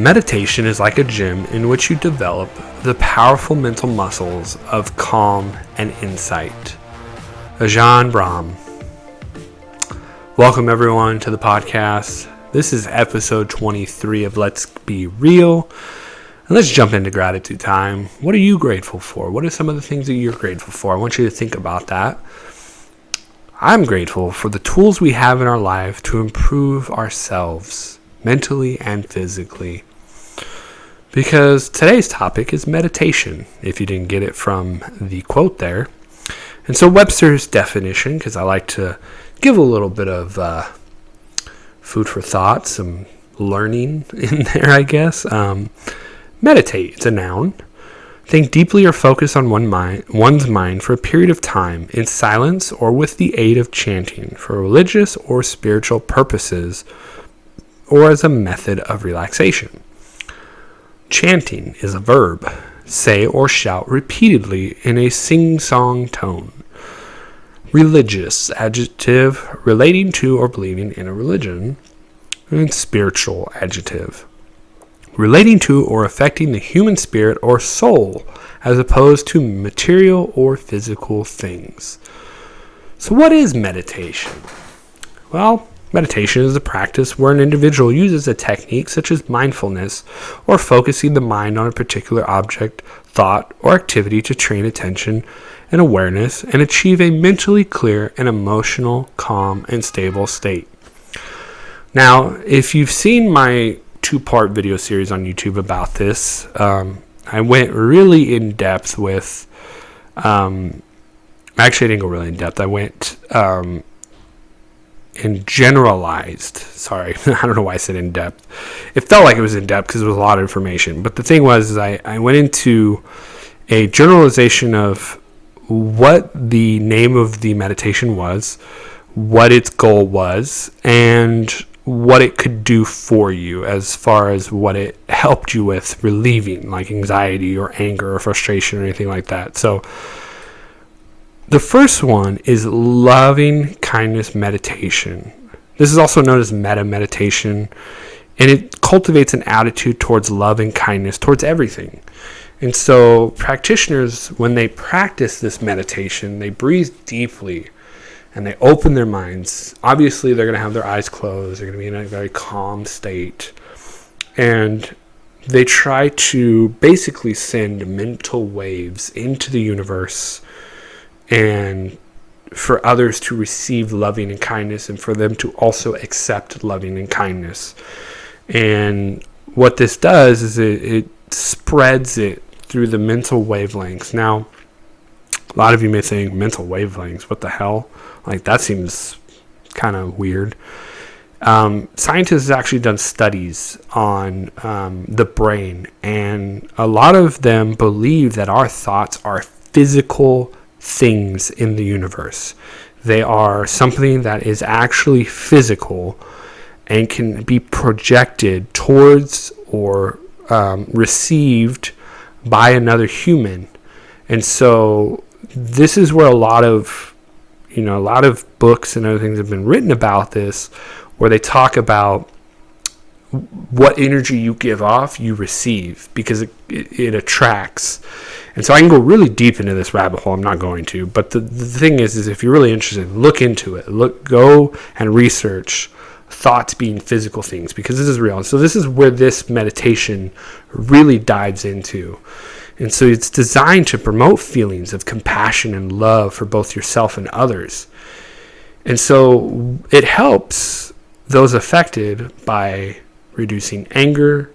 Meditation is like a gym in which you develop the powerful mental muscles of calm and insight. Ajahn Brahm. Welcome everyone to the podcast. This is episode 23 of Let's Be Real. And let's jump into gratitude time. What are you grateful for? What are some of the things that you're grateful for? I want you to think about that. I'm grateful for the tools we have in our life to improve ourselves mentally and physically. Because today's topic is meditation, if you didn't get it from the quote there. And so Webster's definition, because I like to give a little bit of food for thought, some learning in there, I guess. Meditate, it's a noun. Think deeply or focus on one's mind for a period of time in silence or with the aid of chanting for religious or spiritual purposes or as a method of relaxation. Chanting is a verb. Say or shout repeatedly in a sing-song tone. Religious, adjective, relating to or believing in a religion. And spiritual, adjective, relating to or affecting the human spirit or soul as opposed to material or physical things. So what is meditation? Well, meditation is a practice where an individual uses a technique such as mindfulness or focusing the mind on a particular object, thought, or activity to train attention and awareness and achieve a mentally clear and emotional, calm, and stable state. Now, if you've seen my two-part video series on YouTube about this, I went really in depth with, actually I didn't go really in depth, I went in generalized, sorry, I don't know why I said in depth. It felt like it was in depth because it was a lot of information, but the thing was I went into a generalization of what the name of the meditation was, what its goal was, and what it could do for you as far as what it helped you with relieving, like anxiety or anger or frustration or anything like that. So the first one is loving kindness meditation. This is also known as Metta meditation, and it cultivates an attitude towards love and kindness towards everything. And so practitioners, when they practice this meditation, they breathe deeply and they open their minds. Obviously, they're going to have their eyes closed. They're going to be in a very calm state. And they try to basically send mental waves into the universe and for others to receive loving and kindness and for them to also accept loving and kindness. And what this does is it spreads it through the mental wavelengths. Now, a lot of you may think, mental wavelengths, what the hell? Like, that seems kind of weird. Scientists have actually done studies on the brain, and a lot of them believe that our thoughts are physical things in the universe. They are something that is actually physical and can be projected towards or received by another human. And so this is where a lot of books and other things have been written about this, where they talk about what energy you give off, you receive, because it attracts. And so I can go really deep into this rabbit hole. I'm not going to, but the thing is if you're really interested, look into it. Go and research thoughts being physical things, because this is real. And so this is where this meditation really dives into. And so it's designed to promote feelings of compassion and love for both yourself and others. And so it helps those affected by reducing anger,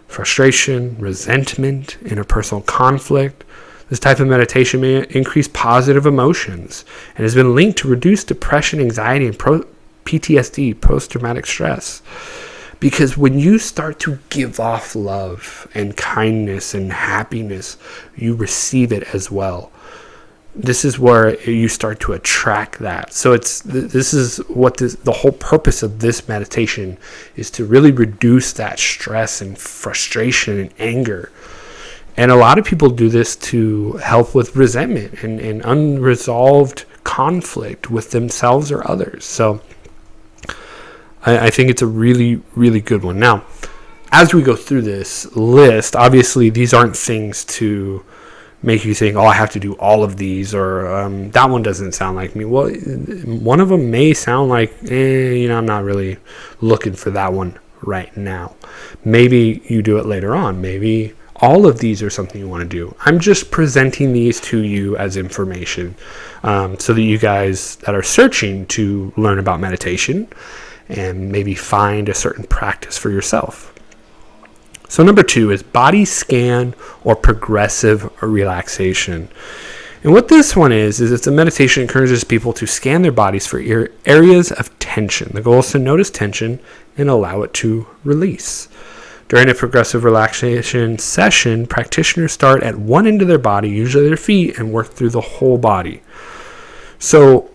frustration, resentment, interpersonal conflict. This type of meditation may increase positive emotions and has been linked to reduce depression, anxiety, and PTSD, post-traumatic stress. Because when you start to give off love and kindness and happiness, you receive it as well. This is where you start to attract that. So this is what the whole purpose of this meditation is, to really reduce that stress and frustration and anger. And a lot of people do this to help with resentment and unresolved conflict with themselves or others. So I think it's a really, really good one. Now, as we go through this list, obviously these aren't things to make you think, oh, I have to do all of these, or that one doesn't sound like me. Well, one of them may sound like, I'm not really looking for that one right now. Maybe you do it later on. Maybe all of these are something you want to do. I'm just presenting these to you as information, so that you guys that are searching to learn about meditation and maybe find a certain practice for yourself. So number 2 is body scan or progressive relaxation. And what this one is it's a meditation that encourages people to scan their bodies for areas of tension. The goal is to notice tension and allow it to release. During a progressive relaxation session, practitioners start at one end of their body, usually their feet, and work through the whole body. So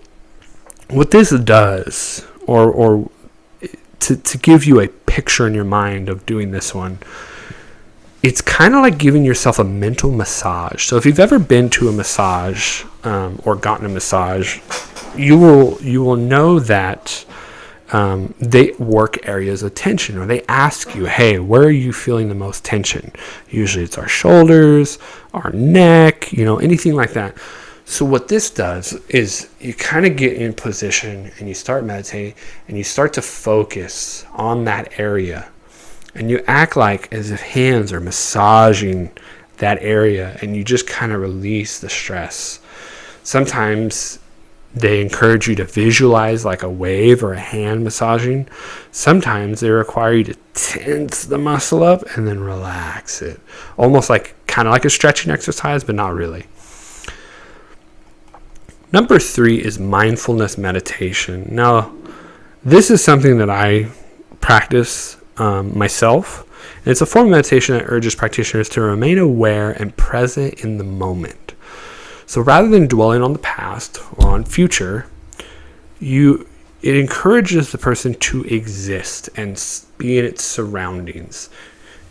what this does, or to give you a picture in your mind of doing this one, it's kind of like giving yourself a mental massage. So if you've ever been to a massage or gotten a massage, you will know that they work areas of tension, or they ask you, hey, where are you feeling the most tension? Usually it's our shoulders, our neck, anything like that. So what this does is you kind of get in position and you start meditating and you start to focus on that area, and you act like as if hands are massaging that area, and you just kind of release the stress. Sometimes they encourage you to visualize like a wave or a hand massaging. Sometimes they require you to tense the muscle up and then relax it. Almost like kind of like a stretching exercise, but not really. Number 3 is mindfulness meditation. Now, this is something that I practice myself. And it's a form of meditation that urges practitioners to remain aware and present in the moment. So rather than dwelling on the past or on future, it encourages the person to exist and be in its surroundings.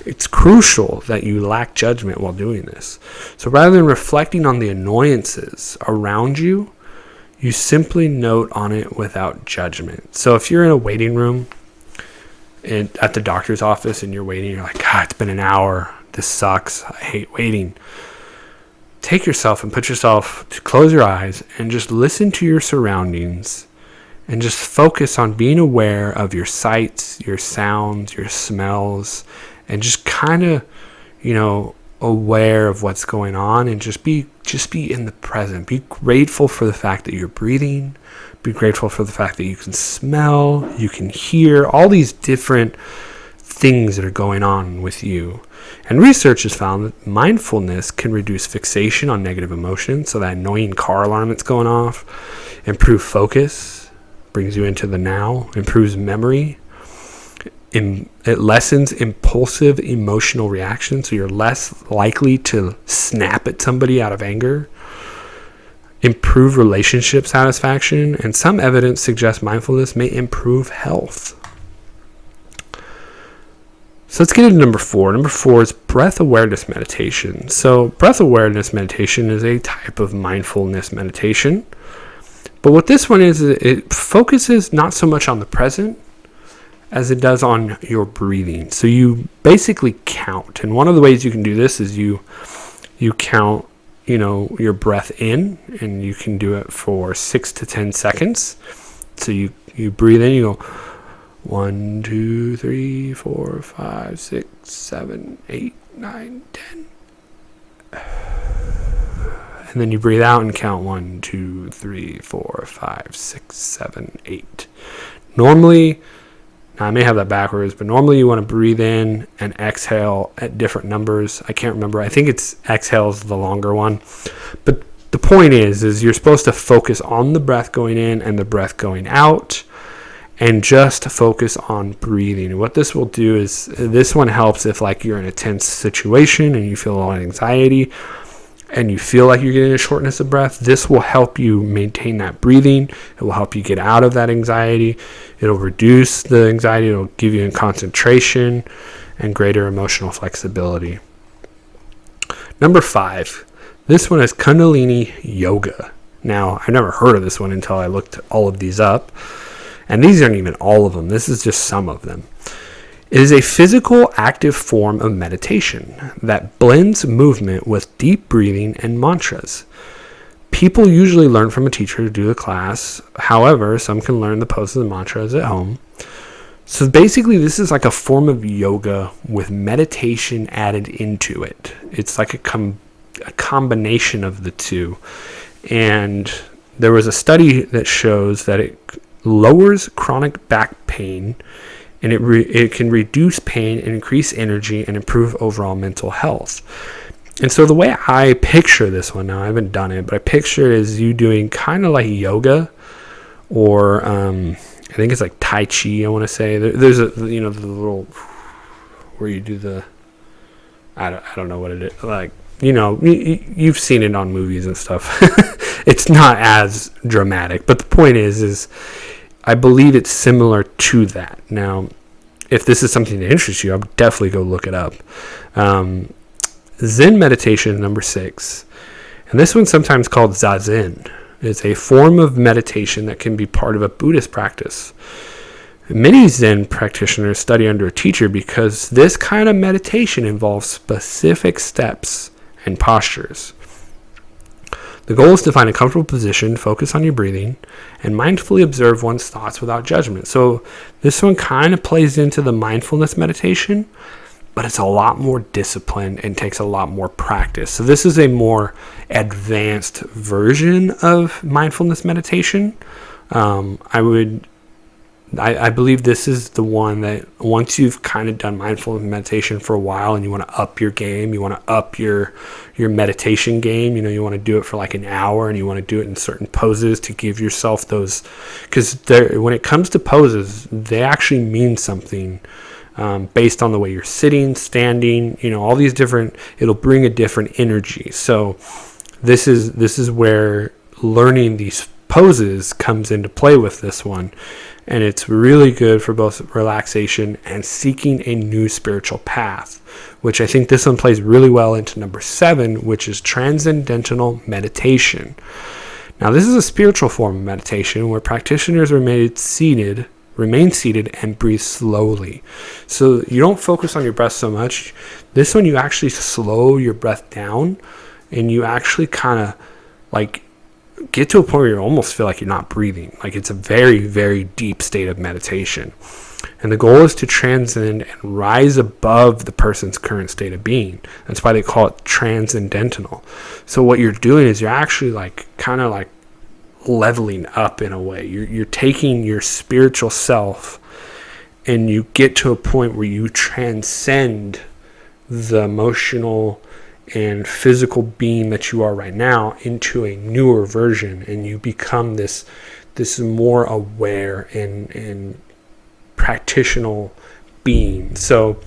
It's crucial that you lack judgment while doing this. So rather than reflecting on the annoyances around you, you simply note on it without judgment. So if you're in a waiting room and at the doctor's office and you're waiting, you're like, God, it's been an hour. This sucks. I hate waiting. Take yourself and put yourself to close your eyes and just listen to your surroundings and just focus on being aware of your sights, your sounds, your smells, and just kind of, aware of what's going on, and just be in the present. Be grateful for the fact that you're breathing. Be grateful for the fact that you can smell, you can hear, all these different things that are going on with you. And research has found that mindfulness can reduce fixation on negative emotions, so that annoying car alarm that's going off, improve focus, brings you into the now, improves memory. It lessens impulsive emotional reactions, so you're less likely to snap at somebody out of anger. Improve relationship satisfaction, and some evidence suggests mindfulness may improve health. So let's get into number 4. Number 4 is breath awareness meditation. So breath awareness meditation is a type of mindfulness meditation. But what this one is, it focuses not so much on the present as it does on your breathing. So you basically count. And one of the ways you can do this is you count, your breath in, and you can do it for 6 to 10 seconds. So you breathe in, you go 1, 2, 3, 4, 5, 6, 7, 8, 9, 10. And then you breathe out and count 1, 2, 3, 4, 5, 6, 7, 8. Normally, I may have that backwards, but normally you want to breathe in and exhale at different numbers. I can't remember. I think it's exhale is the longer one. But the point is you're supposed to focus on the breath going in and the breath going out, and just focus on breathing. And what this will do is, this one helps if like you're in a tense situation and you feel a lot of anxiety and you feel like you're getting a shortness of breath. This will help you maintain that breathing. It will help you get out of that anxiety. It'll reduce the anxiety. It'll give you concentration and greater emotional flexibility. Number 5, this one is Kundalini Yoga. Now, I never heard of this one until I looked all of these up. And these aren't even all of them. This is just some of them. It is a physical, active form of meditation that blends movement with deep breathing and mantras. People usually learn from a teacher to do the class. However, some can learn the poses and mantras at home. So basically, this is like a form of yoga with meditation added into it. It's like a combination of the two. And there was a study that shows that it lowers chronic back pain, and it can reduce pain and increase energy and improve overall mental health. And so the way I picture this one, now I haven't done it, but I picture it as you doing kind of like yoga, or I think it's like Tai Chi, I want to say. There's the little, where you do the, I don't know what it is, like, you've seen it on movies and stuff. It's not as dramatic, but the point is I believe it's similar to that. Now, if this is something that interests you, I would definitely go look it up. Zen Meditation number 6, and this one's sometimes called Zazen. It's a form of meditation that can be part of a Buddhist practice. Many Zen practitioners study under a teacher because this kind of meditation involves specific steps and postures. The goal is to find a comfortable position, focus on your breathing, and mindfully observe one's thoughts without judgment. So this one kind of plays into the mindfulness meditation, but it's a lot more disciplined and takes a lot more practice. So this is a more advanced version of mindfulness meditation. I believe this is the one that once you've kind of done mindfulness meditation for a while and you want to up your game, you want to up your meditation game, you want to do it for like an hour and you want to do it in certain poses to give yourself those, because when it comes to poses, they actually mean something based on the way you're sitting, standing, all these different, it'll bring a different energy. So this is where learning these poses comes into play with this one. And it's really good for both relaxation and seeking a new spiritual path, which I think this one plays really well into number 7, which is Transcendental Meditation. Now, this is a spiritual form of meditation where practitioners remain seated and breathe slowly. So you don't focus on your breath so much. This one, you actually slow your breath down, and you actually kind of like get to a point where you almost feel like you're not breathing. Like it's a very, very deep state of meditation. And the goal is to transcend and rise above the person's current state of being. That's why they call it transcendental. So what you're doing is you're actually like kind of like leveling up in a way. You're taking your spiritual self and you get to a point where you transcend the emotional and physical being that you are right now into a newer version, and you become this more aware and practitioner being. So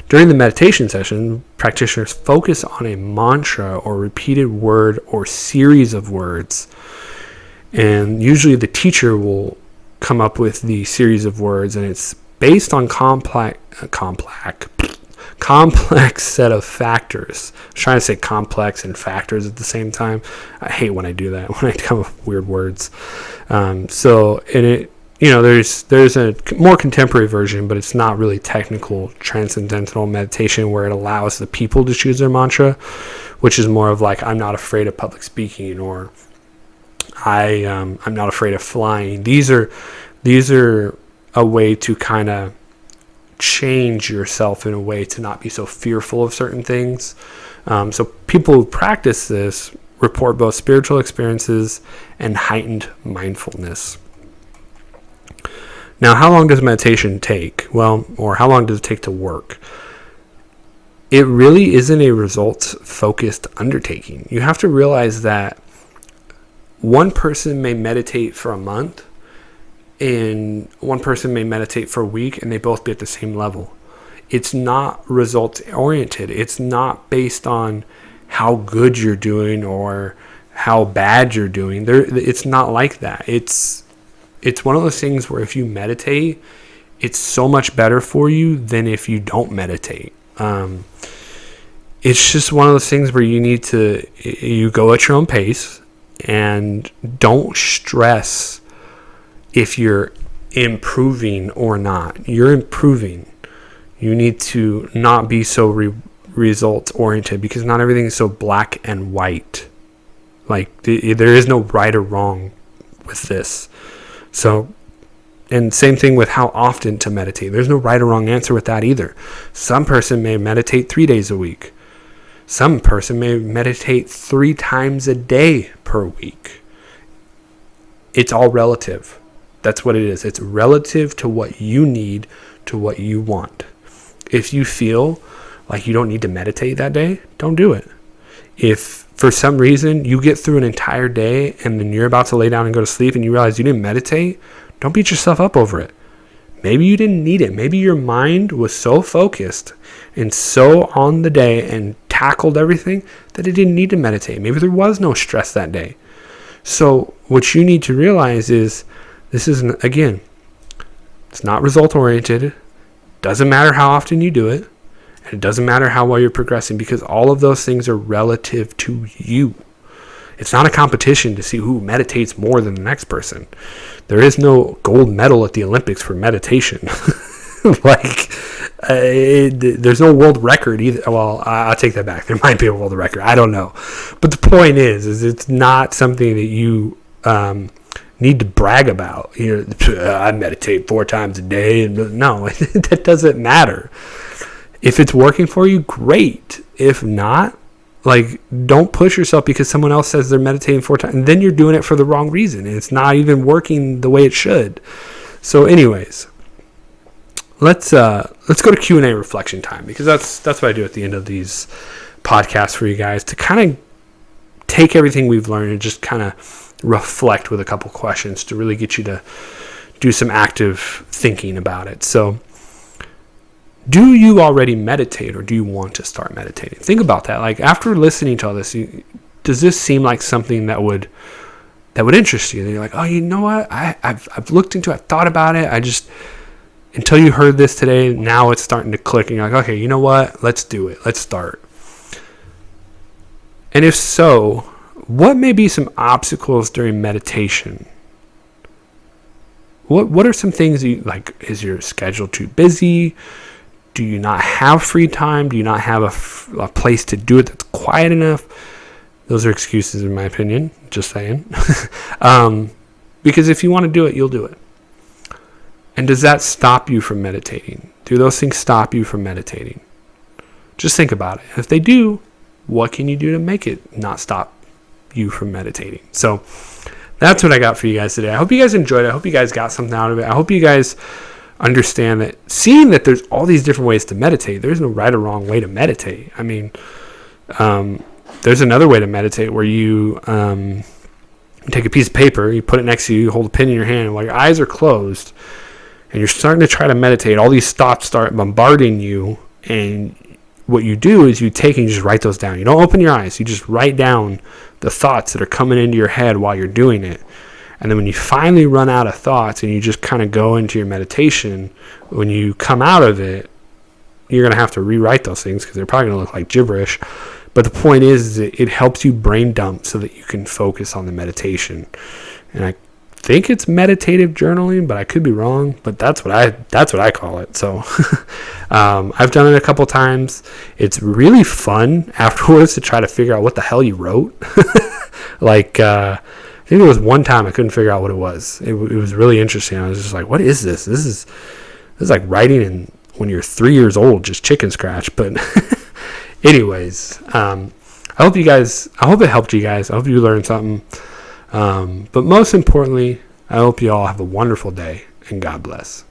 during the meditation session, practitioners focus on a mantra or repeated word or series of words, and usually the teacher will come up with the series of words, and it's based on complex set of factors. I was trying to say complex and factors at the same time. I hate when I do that, when I come up with weird words. There's a more contemporary version, but it's not really technical transcendental meditation where it allows the people to choose their mantra, which is more of like, I'm not afraid of public speaking, or I'm not afraid of flying. These are a way to kind of change yourself in a way to not be so fearful of certain things. So people who practice this report both spiritual experiences and heightened mindfulness. Now, how long does meditation take? Well, or how long does it take to work? It really isn't a results-focused undertaking. You have to realize that one person may meditate for a month, and one person may meditate for a week, and they both be at the same level. It's not results oriented. It's not based on how good you're doing or how bad you're doing. It's not like that. It's one of those things where if you meditate, it's so much better for you than if you don't meditate. It's just one of those things where you go at your own pace and don't stress if you're improving or not. You're improving. You need to not be so results oriented, because not everything is so black and white. Like, there is no right or wrong with this. So, and same thing with how often to meditate. There's no right or wrong answer with that either. Some person may meditate 3 days a week. Some person may meditate 3 times a day per week. It's all relative. That's what it is. It's relative to what you need, to what you want. If you feel like you don't need to meditate that day, don't do it. If for some reason you get through an entire day and then you're about to lay down and go to sleep and you realize you didn't meditate, don't beat yourself up over it. Maybe you didn't need it. Maybe your mind was so focused and so on the day and tackled everything that it didn't need to meditate. Maybe there was no stress that day. So what you need to realize is, this is, again, it's not result oriented. Doesn't matter how often you do it. And it doesn't matter how well you're progressing, because all of those things are relative to you. It's not a competition to see who meditates more than the next person. There is no gold medal at the Olympics for meditation. There's no world record either. Well, I'll take that back. There might be a world record. I don't know. But the point is it's not something that you need to brag about. I meditate 4 times a day. And no, that doesn't matter. If it's working for you, great. If not, don't push yourself because someone else says they're meditating 4 times, and then you're doing it for the wrong reason, and it's not even working the way it should. So, anyways, let's go to Q&A reflection time, because that's what I do at the end of these podcasts for you guys, to kind of take everything we've learned and just kind of reflect with a couple questions to really get you to do some active thinking about it. So, do you already meditate, or do you want to start meditating? Think about that. After listening to all this, does this seem like something that would interest you? And you're like, oh, you know what? I've looked into it. I've thought about it. Until you heard this today, now it's starting to click. And you're like, okay, you know what? Let's do it. Let's start. And if so, what may be some obstacles during meditation? What are some things is your schedule too busy? Do you not have free time? Do you not have a place to do it that's quiet enough? Those are excuses, in my opinion. Just saying. Because if you want to do it, you'll do it. And does that stop you from meditating? Do those things stop you from meditating? Just think about it. If they do, what can you do to make it not stop you from meditating? So that's what I got for you guys today. I hope you guys enjoyed it. I hope you guys got something out of it. I hope you guys understand that, seeing that there's all these different ways to meditate. There's no right or wrong way to meditate. I mean, there's another way to meditate where you take a piece of paper, you put it next to you, you hold a pen in your hand, and while your eyes are closed and you're starting to try to meditate, all these thoughts start bombarding you, and what you do is you take and you just write those down. You don't open your eyes. You just write down the thoughts that are coming into your head while you're doing it. And then when you finally run out of thoughts and you just kind of go into your meditation, when you come out of it, you're going to have to rewrite those things because they're probably going to look like gibberish. But the point is it helps you brain dump so that you can focus on the meditation. And I think it's meditative journaling, but I could be wrong. But that's what I call it. So I've done it a couple times. It's really fun afterwards to try to figure out what the hell you wrote. I think there was one time I couldn't figure out what it was. It was really interesting. I was just like, what is this? This is like writing when you're 3 years old, just chicken scratch. But anyways, I hope it helped you guys. I hope you learned something. But most importantly, I hope you all have a wonderful day, and God bless.